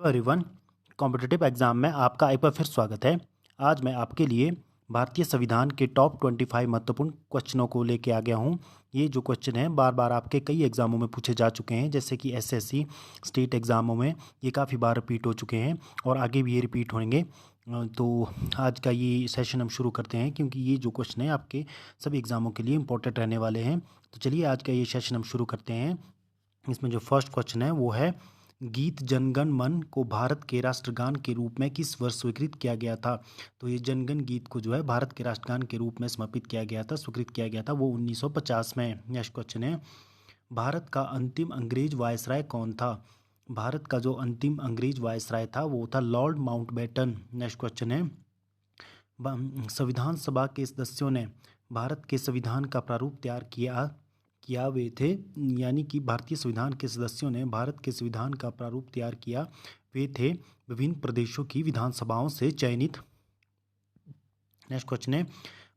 Hello everyone. Competitive exam में आपका एक बार फिर स्वागत है। आज मैं आपके लिए भारतीय संविधान के टॉप 25 महत्वपूर्ण क्वेश्चनों को लेके आ गया हूँ। ये जो क्वेश्चन हैं बार बार आपके कई एग्ज़ामों में पूछे जा चुके हैं, जैसे कि एसएससी स्टेट एग्ज़ामों में ये काफ़ी बार रिपीट हो चुके हैं और आगे भी ये रिपीट होंगे। तो आज का ये सेशन हम शुरू करते हैं, क्योंकि ये जो क्वेश्चन है आपके सभी एग्ज़ामों के लिए इंपॉर्टेंट रहने वाले हैं। तो चलिए आज का ये सेशन हम शुरू करते हैं। इसमें जो फर्स्ट क्वेश्चन है वो है, गीत जनगण मन को भारत के राष्ट्रगान के रूप में किस वर्ष स्वीकृत किया गया था। तो ये जनगण गीत को जो है भारत के राष्ट्रगान के रूप में समर्पित किया गया था, स्वीकृत किया गया था, वो 1950 में। नेक्स्ट क्वेश्चन है, भारत का अंतिम अंग्रेज वायसराय कौन था। भारत का जो अंतिम अंग्रेज वायसराय था वो था लॉर्ड माउंटबेटन। नेक्स्ट क्वेश्चन है, संविधान सभा के सदस्यों ने भारत के संविधान का प्रारूप तैयार किया किया वे थे, यानी कि भारतीय संविधान के सदस्यों ने भारत के संविधान का प्रारूप तैयार किया वे थे विभिन्न प्रदेशों की विधानसभाओं से चयनित। नेक्स्ट क्वेश्चन है,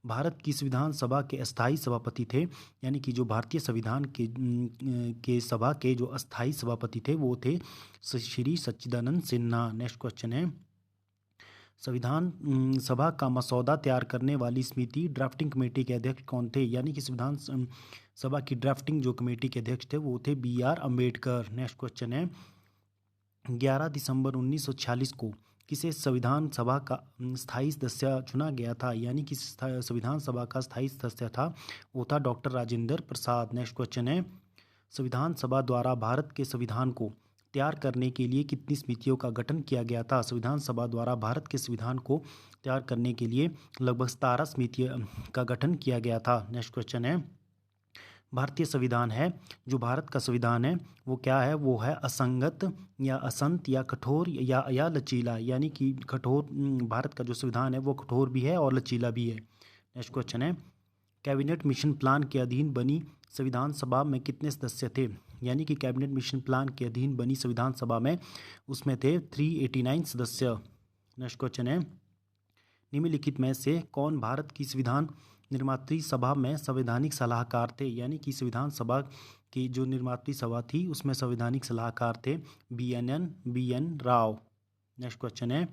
भारत की संविधान सभा के अस्थाई सभापति थे, यानी कि जो भारतीय संविधान के सभा के जो अस्थाई सभापति थे वो थे श्री सच्चिदानंद सिन्हा। नेक्स्ट क्वेश्चन है, संविधान सभा का मसौदा तैयार करने वाली समिति ड्राफ्टिंग कमेटी के अध्यक्ष कौन थे, यानी कि संविधान सभा की ड्राफ्टिंग जो कमेटी के अध्यक्ष थे वो थे BR अम्बेडकर। नेक्स्ट क्वेश्चन है, 11 दिसंबर 1946 को किसे संविधान सभा का स्थायी सदस्य चुना गया था, यानी कि संविधान सभा का स्थायी सदस्य था वो था doctor Rajendra Prasad. Next question है, संविधान सभा द्वारा भारत के संविधान को तैयार करने के लिए कितनी समितियों का गठन किया गया था। संविधान सभा द्वारा भारत के संविधान को तैयार करने के लिए लगभग 17 समितियों का गठन किया गया था। नेक्स्ट क्वेश्चन है, भारतीय संविधान है जो भारत का संविधान है वो क्या है, वो है असंगत या असंत या कठोर या लचीला, यानी कि कठोर। भारत का जो संविधान है वो कठोर भी है और लचीला भी है। नेक्स्ट क्वेश्चन है, कैबिनेट मिशन प्लान के अधीन बनी संविधान सभा में कितने सदस्य थे, यानी कि कैबिनेट मिशन प्लान के अधीन बनी संविधान सभा में उसमें थे 389 सदस्य। नेक्स्ट क्वेश्चन है, निम्नलिखित में से कौन भारत की संविधान निर्मात्री सभा में संवैधानिक सलाहकार थे, यानी कि संविधान सभा की जो निर्मात्री सभा थी उसमें संवैधानिक सलाहकार थे BN राव। नेक्स्ट क्वेश्चन है,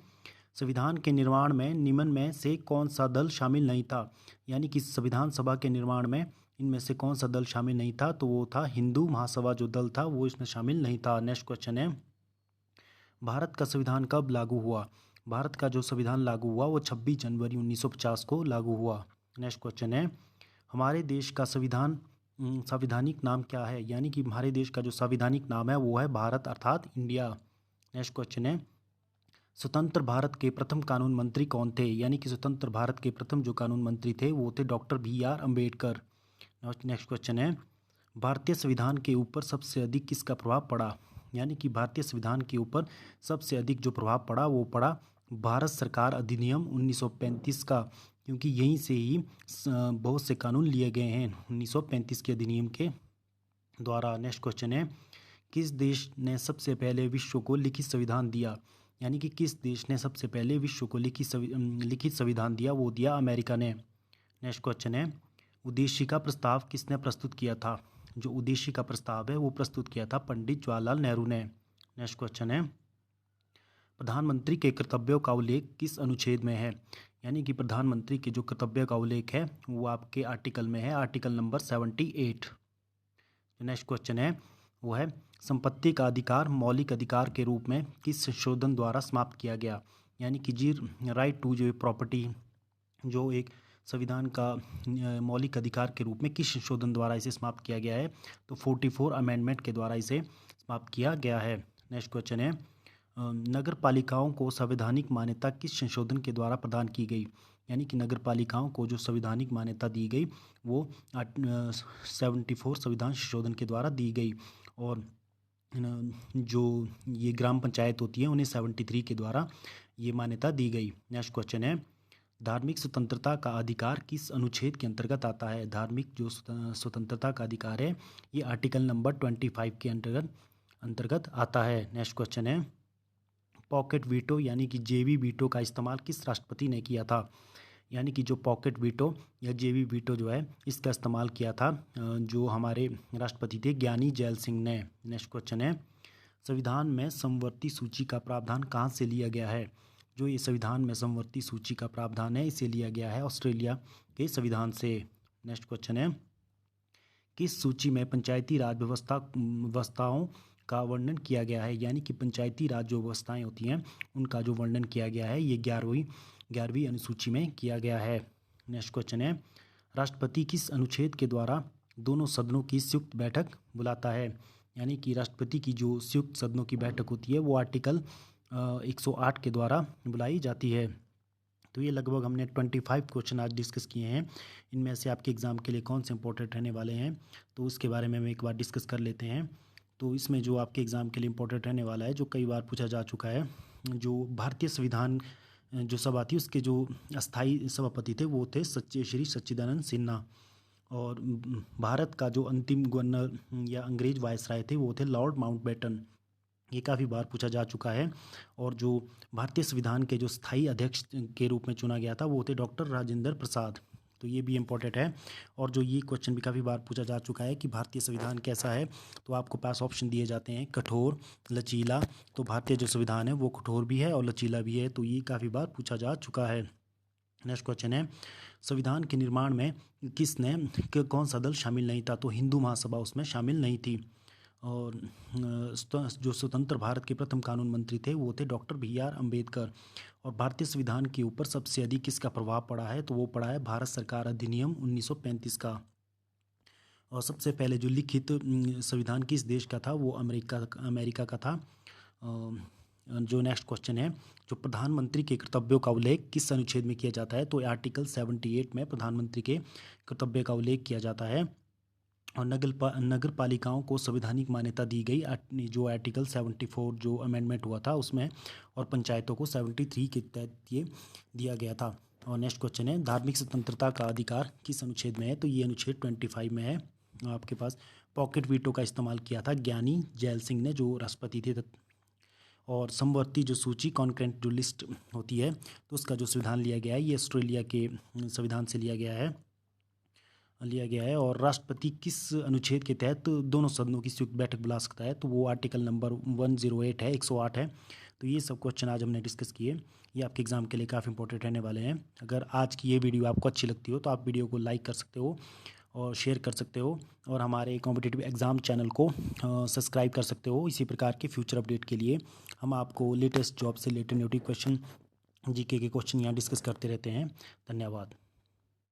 संविधान के निर्माण में निम्न में से कौन सा दल शामिल नहीं था, यानी कि संविधान सभा के निर्माण में इनमें से कौन सा दल शामिल नहीं था, तो वो था हिंदू महासभा जो दल था वो इसमें शामिल नहीं था। नेक्स्ट क्वेश्चन है, भारत का संविधान कब लागू हुआ। भारत का जो संविधान लागू हुआ वो 26 जनवरी 1950 को लागू हुआ। नेक्स्ट क्वेश्चन है, हमारे देश का संविधानिक नाम क्या है, यानी कि हमारे देश का जो संविधानिक नाम है वो है भारत अर्थात इंडिया। नेक्स्ट क्वेश्चन है, स्वतंत्र भारत के प्रथम कानून मंत्री कौन थे, यानी कि स्वतंत्र भारत के प्रथम जो कानून मंत्री थे वो थे doctor BR Ambedkar. Next question है, भारतीय संविधान के ऊपर सबसे अधिक किसका प्रभाव पड़ा, यानी कि भारतीय संविधान के ऊपर सबसे अधिक जो प्रभाव पड़ा वो पड़ा भारत सरकार अधिनियम 1935 का, क्योंकि यहीं से ही बहुत से कानून लिए गए हैं 1935 के अधिनियम के द्वारा। नेक्स्ट क्वेश्चन है, किस देश ने सबसे पहले विश्व को लिखित संविधान दिया, यानी कि किस देश ने सबसे पहले विश्व को लिखित संविधान दिया, वो दिया अमेरिका ने। नेक्स्ट क्वेश्चन है, उद्देशिका प्रस्ताव किसने प्रस्तुत किया था, जो उद्देशिका प्रस्ताव है वो प्रस्तुत किया था पंडित जवाहरलाल नेहरू ने। नेक्स्ट क्वेश्चन है, प्रधानमंत्री के कर्तव्यों का उल्लेख किस अनुच्छेद में है, यानी कि प्रधानमंत्री के जो कर्तव्य का उल्लेख है वो आपके आर्टिकल में है, आर्टिकल नंबर 78। नेक्स्ट क्वेश्चन है वो है, संपत्ति का अधिकार मौलिक अधिकार के रूप में किस संशोधन द्वारा समाप्त किया गया, यानी कि जी राइट टू जो प्रॉपर्टी जो एक संविधान का मौलिक अधिकार के रूप में किस संशोधन द्वारा इसे समाप्त किया गया है, तो 44 अमेंडमेंट के द्वारा इसे समाप्त किया गया है। नेक्स्ट क्वेश्चन है, नगर पालिकाओं को संवैधानिक मान्यता किस संशोधन के द्वारा प्रदान की गई, यानी कि नगर पालिकाओं को जो संवैधानिक मान्यता दी गई वो 74 संविधान संशोधन के द्वारा दी गई, और जो ये ग्राम पंचायत होती है उन्हें 73 के द्वारा ये मान्यता दी गई। नेक्स्ट क्वेश्चन है, धार्मिक स्वतंत्रता का अधिकार किस अनुच्छेद के अंतर्गत आता है, धार्मिक जो स्वतंत्रता का अधिकार है ये आर्टिकल नंबर 25 के अंतर्गत आता है। नेक्स्ट क्वेश्चन है, पॉकेट वीटो यानी कि JB वीटो का इस्तेमाल किस राष्ट्रपति ने किया था, यानी कि जो पॉकेट वीटो या JB वीटो जो है इसका इस्तेमाल किया था जो हमारे राष्ट्रपति थे ज्ञानी जैल सिंह ने। नेक्स्ट क्वेश्चन है, संविधान में समवर्ती सूची का प्रावधान कहाँ से लिया गया है? जो ये संविधान में समवर्ती सूची का प्रावधान है इसे लिया गया है ऑस्ट्रेलिया के संविधान से। नेक्स्ट क्वेश्चन है, किस सूची में पंचायती राज व्यवस्थाओं का वर्णन किया गया है? यानी कि पंचायती राज जो व्यवस्थाएं होती हैं उनका जो वर्णन किया गया है ये 11वीं अनुसूची में किया गया है। नेक्स्ट क्वेश्चन है, राष्ट्रपति किस अनुच्छेद के द्वारा दोनों सदनों की संयुक्त बैठक बुलाता है? यानी कि राष्ट्रपति की जो संयुक्त सदनों की बैठक होती है वो आर्टिकल 108 के द्वारा बुलाई जाती है। तो ये लगभग हमने 25 क्वेश्चन आज डिस्कस किए हैं। इनमें से आपके एग्ज़ाम के लिए कौन से इंपॉर्टेंट रहने वाले हैं तो उसके बारे में हम एक बार डिस्कस कर लेते हैं। तो इसमें जो आपके एग्ज़ाम के लिए इंपॉर्टेंट रहने वाला है, जो कई बार पूछा जा चुका है, जो भारतीय संविधान जो सभा थी उसके जो अस्थाई सभापति थे वो थे श्री सच्चिदानंद सिन्हा, और भारत का जो अंतिम गवर्नर या अंग्रेज वायसराय थे वो थे लॉर्ड माउंटबेटन। ये काफ़ी बार पूछा जा चुका है। और जो भारतीय संविधान के जो स्थायी अध्यक्ष के रूप में चुना गया था वो थे डॉक्टर राजेंद्र प्रसाद। तो ये भी इम्पोर्टेंट है। और जो ये क्वेश्चन भी काफ़ी बार पूछा जा चुका है कि भारतीय संविधान कैसा है, तो आपको पास ऑप्शन दिए जाते हैं कठोर, लचीला। तो भारतीय जो संविधान है वो कठोर भी है और लचीला भी है। तो ये काफ़ी बार पूछा जा चुका है। नेक्स्ट क्वेश्चन है, संविधान के निर्माण में कौन सा दल शामिल नहीं था? तो हिंदू महासभा उसमें शामिल नहीं थी। और जो स्वतंत्र भारत के प्रथम कानून मंत्री थे वो थे डॉक्टर BR अम्बेडकर। और भारतीय संविधान के ऊपर सबसे अधिक किसका प्रभाव पड़ा है? तो वो पड़ा है भारत सरकार अधिनियम 1935 का। और सबसे पहले जो लिखित संविधान किस देश का था? वो अमेरिका का था। जो नेक्स्ट क्वेश्चन है, जो प्रधानमंत्री के कर्तव्यों का उल्लेख किस अनुच्छेद में किया जाता है? तो आर्टिकल 78 में प्रधानमंत्री के कर्तव्य का उल्लेख किया जाता है। और नगर पालिकाओं को संवैधानिक मान्यता दी गई जो आर्टिकल 74 जो अमेंडमेंट हुआ था उसमें, और पंचायतों को 73 के तहत ये दिया गया था। और नेक्स्ट क्वेश्चन है, धार्मिक स्वतंत्रता का अधिकार किस अनुच्छेद में है? तो ये अनुच्छेद 25 में है। आपके पास पॉकेट वीटो का इस्तेमाल किया था ज्ञानी जैल सिंह ने जो राष्ट्रपति थे। और समवर्ती जो सूची कॉन्करेंट जो लिस्ट होती है तो उसका जो संविधान लिया गया है ये ऑस्ट्रेलिया के संविधान से लिया गया है। और राष्ट्रपति किस अनुच्छेद के तहत दोनों सदनों की संयुक्त बैठक बुला सकता है? तो वो आर्टिकल नंबर 108 है, 108 है। तो ये सब क्वेश्चन आज हमने डिस्कस किए। ये आपके एग्ज़ाम के लिए काफ़ी इंपॉर्टेंट रहने वाले हैं। अगर आज की ये वीडियो आपको अच्छी लगती हो तो आप वीडियो को लाइक कर सकते हो और शेयर कर सकते हो, और हमारे कॉम्पिटिटिव एग्ज़ाम चैनल को सब्सक्राइब कर सकते हो। इसी प्रकार के फ्यूचर अपडेट के लिए हम आपको लेटेस्ट जॉब से रिलेटेड नोटिफिकेशन, GK के क्वेश्चन यहाँ डिस्कस करते रहते हैं। धन्यवाद।